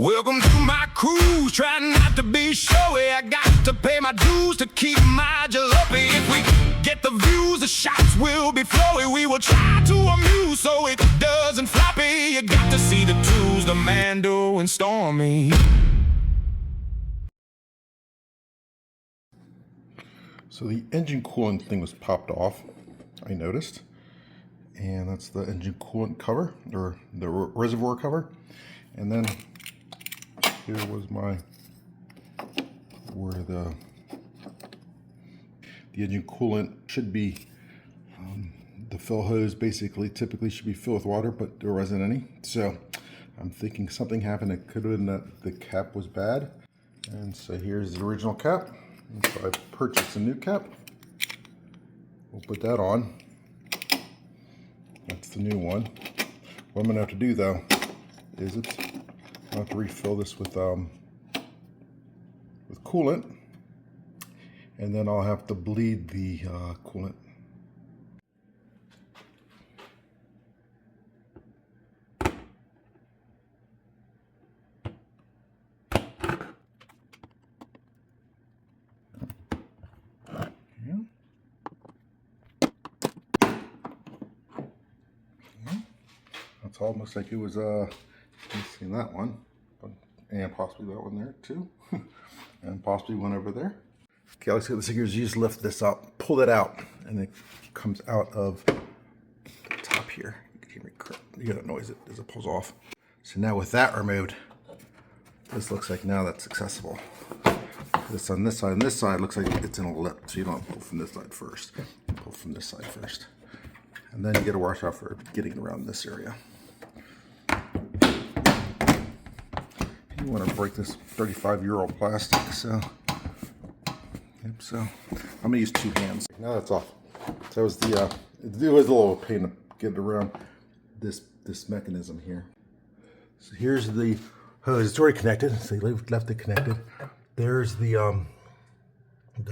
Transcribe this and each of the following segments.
Welcome to my cruise, trying not to be showy. I got to pay my dues to keep my jalopy. If we get the views, the shots will be flowy. We will try to amuse so it doesn't floppy. You got to see the twos, the Mando and Stormy. So the engine coolant thing was popped off, I noticed. And that's the engine coolant cover, or the reservoir cover. And then here was where the engine coolant should be. The fill hose typically should be filled with water, but there wasn't any. So I'm thinking something happened. It could have been that the cap was bad. And so here's the original cap. And so I purchased a new cap. We'll put that on. That's the new one. What I'm gonna have to do though is I have to refill this with coolant, and then I'll have to bleed the coolant. That's almost like it was missing that one, and possibly that one there too, and possibly one over there. Okay, let's get this here. You just lift this up, pull it out, and it comes out of the top here. You get that noise as it pulls off. So now with that removed, this looks like now that's accessible. This on this side and this side looks like it's in a lip, so you don't pull from this side first. You pull from this side first, and then you get a wash out for getting around this area. You want to break this 35-year-old plastic, so I'm gonna use two hands. Now that's off. So that was it was a little pain to get around this mechanism here. So here's the hose. It's already connected, so you left it connected. There's the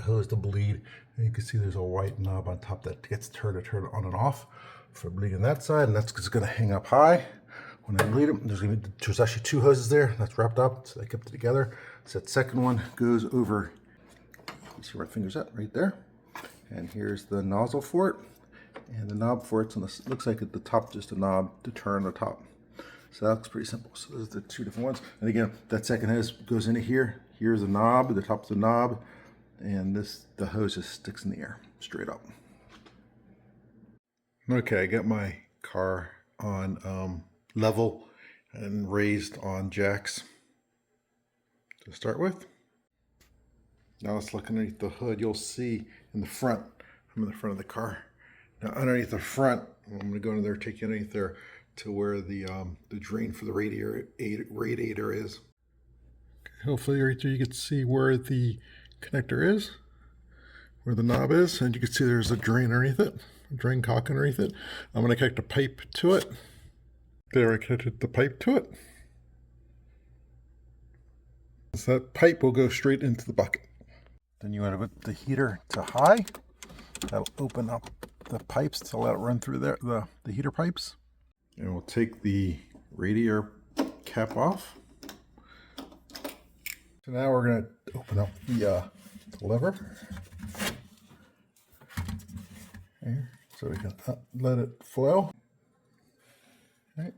hose to bleed, and you can see there's a white knob on top that gets turned on and off for bleeding that side, and that's just gonna hang up high. When I bleed them, there's actually two hoses there that's wrapped up, so I kept it together. So that second one goes over, you see where my finger's at, right there. And here's the nozzle for it. And the knob for it's on the, looks like at the top, just a knob to turn the top. So that looks pretty simple. So those are the two different ones. And again, that second hose goes into here. Here's the knob, the top's the knob. And the hose just sticks in the air, straight up. Okay, I got my car on level and raised on jacks to start with. Now let's look underneath the hood. You'll see in the front, I'm in the front of the car. Now underneath the front, I'm going to go in there, take you underneath there to where the drain for the radiator is. Hopefully right there you can see where the connector is, where the knob is, and you can see there's a drain underneath it, a drain cock underneath it. I'm going to connect a pipe to it. There, I connected the pipe to it. So that pipe will go straight into the bucket. Then you want to put the heater to high. That'll open up the pipes to let it run through there, the heater pipes. And we'll take the radiator cap off. So now we're going to open up the lever. Here, so we can let it flow. Right.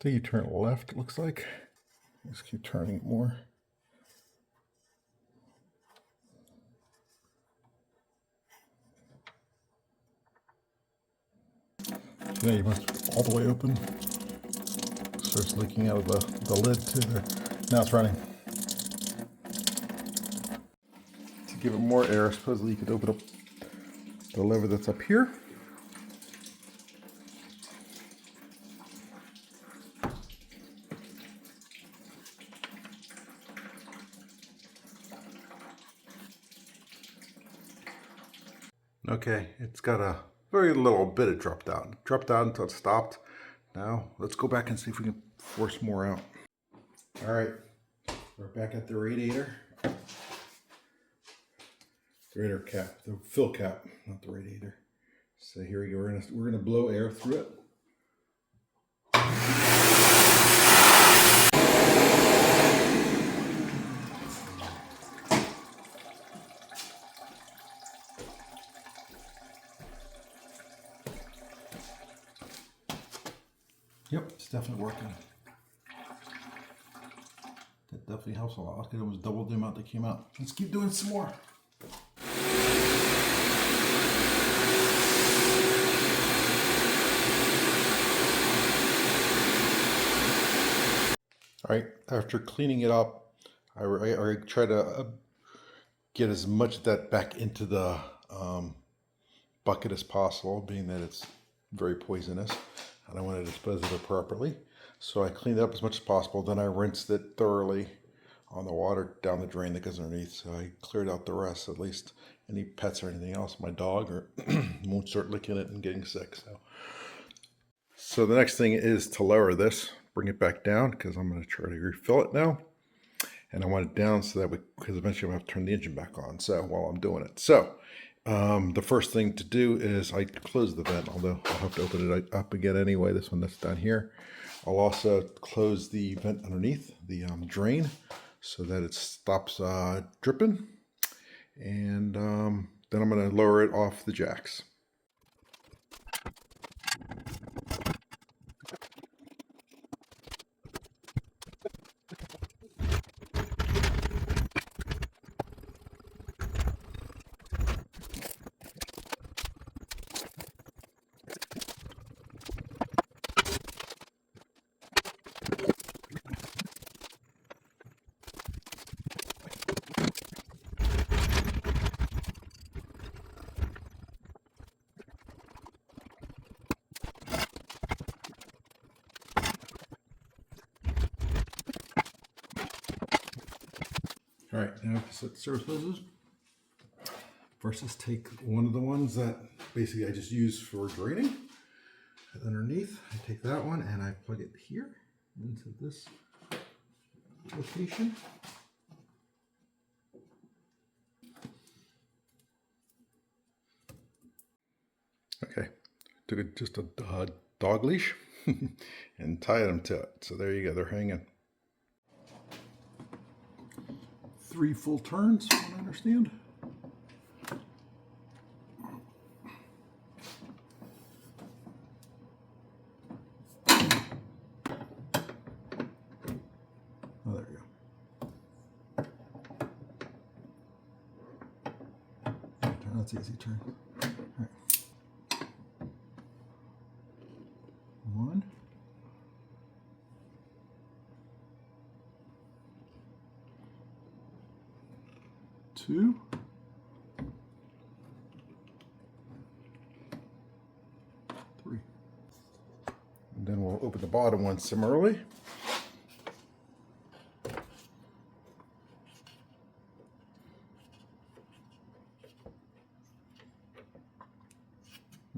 Till you turn it left, it looks like. Just keep turning it more. So now you must all the way open. Starts leaking out of the lid too there. Now it's running. To give it more air, supposedly you could open up the lever that's up here. Okay, it's got a very little bit of drop down. Dropped down until it stopped. Now, let's go back and see if we can force more out. All right, we're back at the radiator. The radiator cap, the fill cap, not the radiator. So here we go, we're gonna blow air through it. it's definitely working. That definitely helps a lot. Look at it, almost double the amount that came out. Let's keep doing some more. All right, after cleaning it up, I try to get as much of that back into the bucket as possible, being that it's very poisonous and I want to dispose of it properly. So I cleaned it up as much as possible, then I rinsed it thoroughly on the water down the drain that goes underneath, so I cleared out the rest, at least any pets or anything else. My dog or won't start licking it and getting sick. So the next thing is to lower this, bring it back down, because I'm going to try to refill it now. And I want it down so that because eventually I'm going to have to turn the engine back on. So while I'm doing it, so the first thing to do is I close the vent, although I'll have to open it up again anyway. This one that's down here. I'll also close the vent underneath the drain so that it stops dripping. And then I'm going to lower it off the jacks. All right, now to set the service hoses. First, let's take one of the ones that basically I just use for draining. Underneath, I take that one and I plug it here into this location. Okay, took just a dog leash and tied them to it. So there you go, they're hanging. 3 full turns, from what I understand. Oh, there you go. That's easy turn. All right. 1. 2. 3. And then we'll open the bottom one similarly.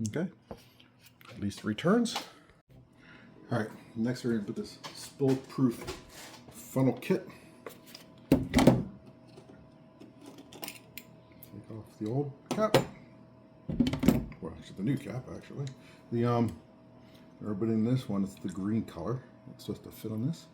Okay, at least 3 turns. All right, next we're going to put this spill-proof funnel kit. Take off the old cap. Well, actually the new cap, actually. We're putting this one, it's the green color. It's supposed to fit on this.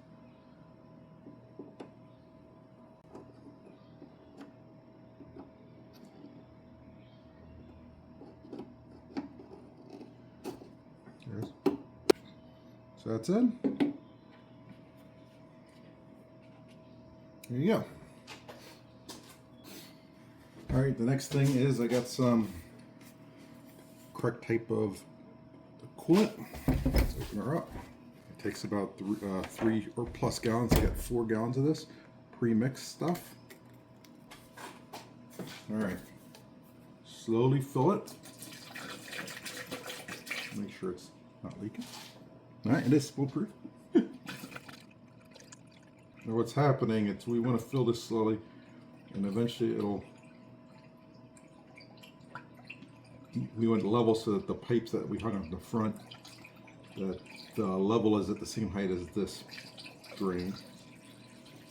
So that's it. There you go. All right, the next thing is I got some correct type of coolant. Let's open her up. It takes about 3 or plus gallons. I got 4 gallons of this pre-mixed stuff. All right, slowly fill it. Make sure it's not leaking. All right, it is spill-proof. Now what's happening, it's we want to fill this slowly, and eventually we want to level so that the pipes that we hung on the front, that the level is at the same height as this drain.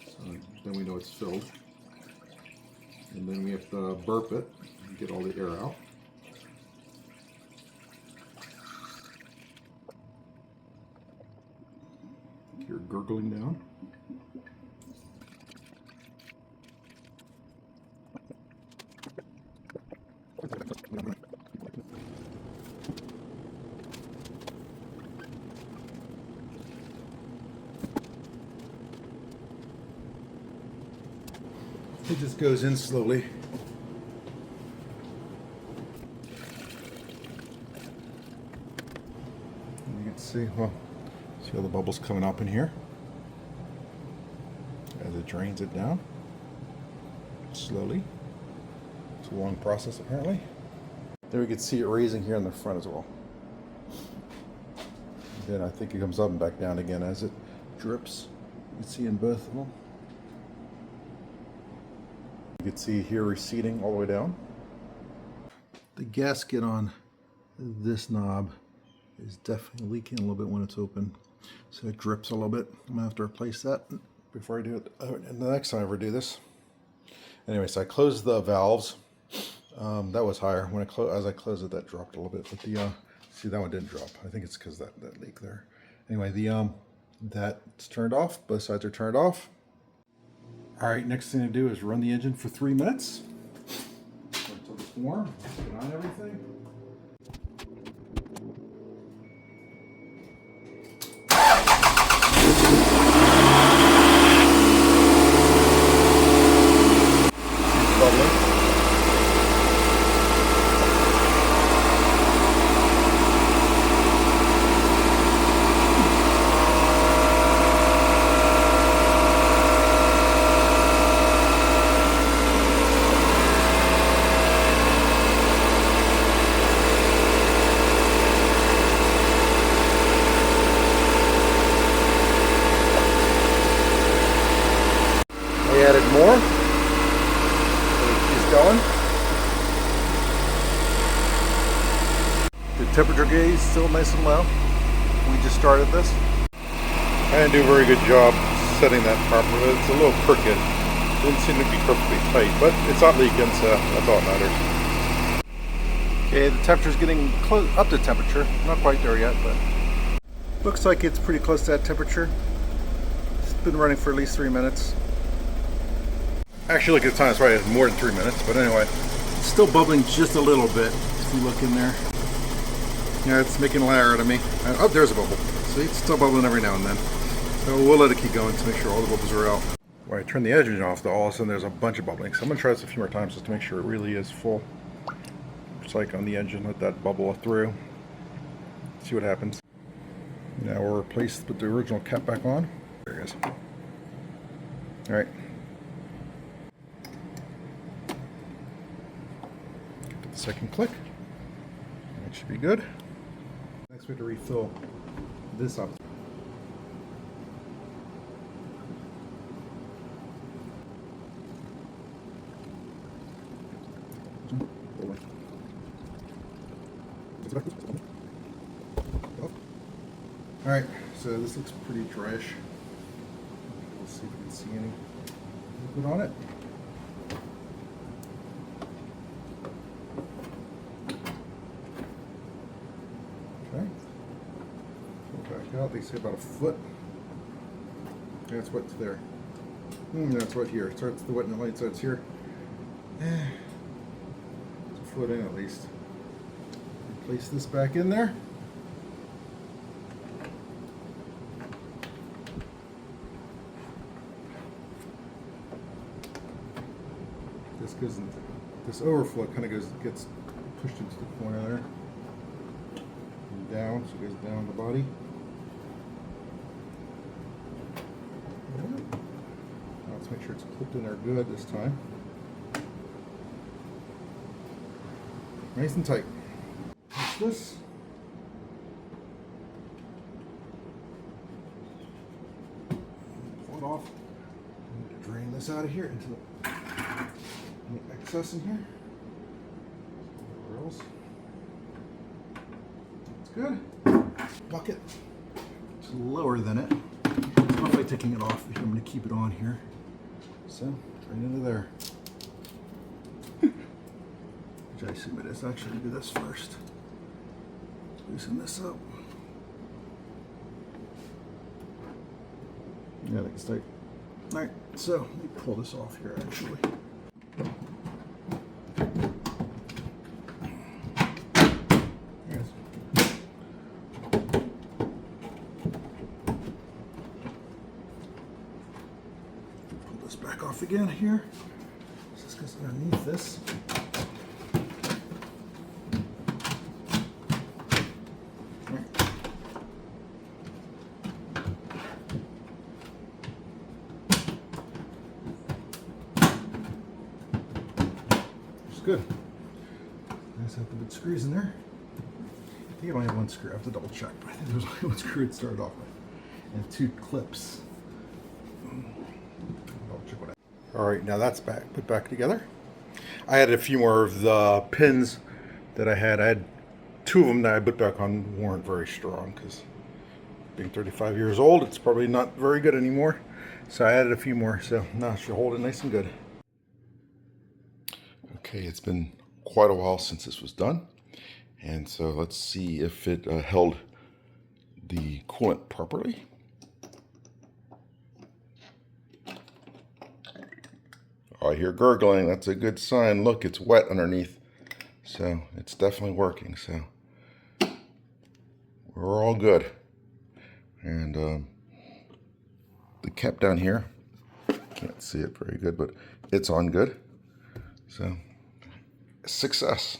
So then we know it's filled. And then we have to burp it and get all the air out. You're gurgling down. It just goes in slowly. You can see, well, see all the bubbles coming up in here as it drains it down slowly. It's a long process apparently. Then we can see it raising here in the front as well. Then I think it comes up and back down again as it drips. You can see in both of them. You can see here receding all the way down. The gasket on this knob is definitely leaking a little bit when it's open. So it drips a little bit. I'm gonna have to replace that before I do it. And the next time I ever do this. Anyway, so I closed the valves. That was higher. When as I closed it, that dropped a little bit. But the see, that one didn't drop. I think it's because that leak there. Anyway, the that's turned off. Both sides are turned off. All right, next thing to do is run the engine for 3 minutes until it's warm. Put on everything. It's bubbling. Added more. Keeps going. The temperature gauge is still nice and low. We just started this. I didn't do a very good job setting that properly. It's a little crooked. It didn't seem to be perfectly tight, but it's not leaking, so that's all that matters. Okay, the temperature's getting close up to temperature. Not quite there yet, but looks like it's pretty close to that temperature. It's been running for at least 3 minutes. Actually, look at the time, it's probably more than 3 minutes, but anyway. It's still bubbling just a little bit, if you look in there. Yeah, it's making a liar out of me. Oh, there's a bubble. See, it's still bubbling every now and then. So we'll let it keep going to make sure all the bubbles are out. When I turn the engine off, though, all of a sudden there's a bunch of bubbling. So I'm going to try this a few more times just to make sure it really is full. Just like on the engine, let that bubble through. See what happens. Now we'll replace, put the original cap back on. There it is. All right. Second click. That should be good. Next we have to refill this up. Alright, so this looks pretty dryish. Let's see if we can see any liquid on it. Back out, they say about a foot. Yeah, it's wet there. No, it's wet here. It starts the wet in the light, so it's here. It's a foot in at least. Place this back in there. This overflow kind of gets pushed into the corner there. And down, so it goes down the body. Now let's make sure it's clipped in there good this time. Nice and tight. What's this? Pull it off. I'm going to drain this out of here into any excess in here. Rails. That's good. Bucket. It's lower than it. It's not like taking it off. I'm going to keep it on here. So, right into there. Which I assume it is. Actually, do this first. Loosen this up. Yeah, I think it's tight. Alright, so let me pull this off here actually. Pull this back off again here. this goes underneath this. Good. Nice have the big screws in there. I think I only have one screw. I have to double check, but I think there was only one screw it started off with. And 2 clips. Double check what all right, now that's put back together. I added a few more of the pins that I had. I had 2 of them that I put back on weren't very strong because being 35 years old, it's probably not very good anymore. So I added a few more. So now it should hold it nice and good. Okay, it's been quite a while since this was done, and so let's see if it held the coolant properly. Oh, I hear gurgling. That's a good sign. Look, it's wet underneath, so it's definitely working. So we're all good. And the cap down here, can't see it very good, but it's on good. So success.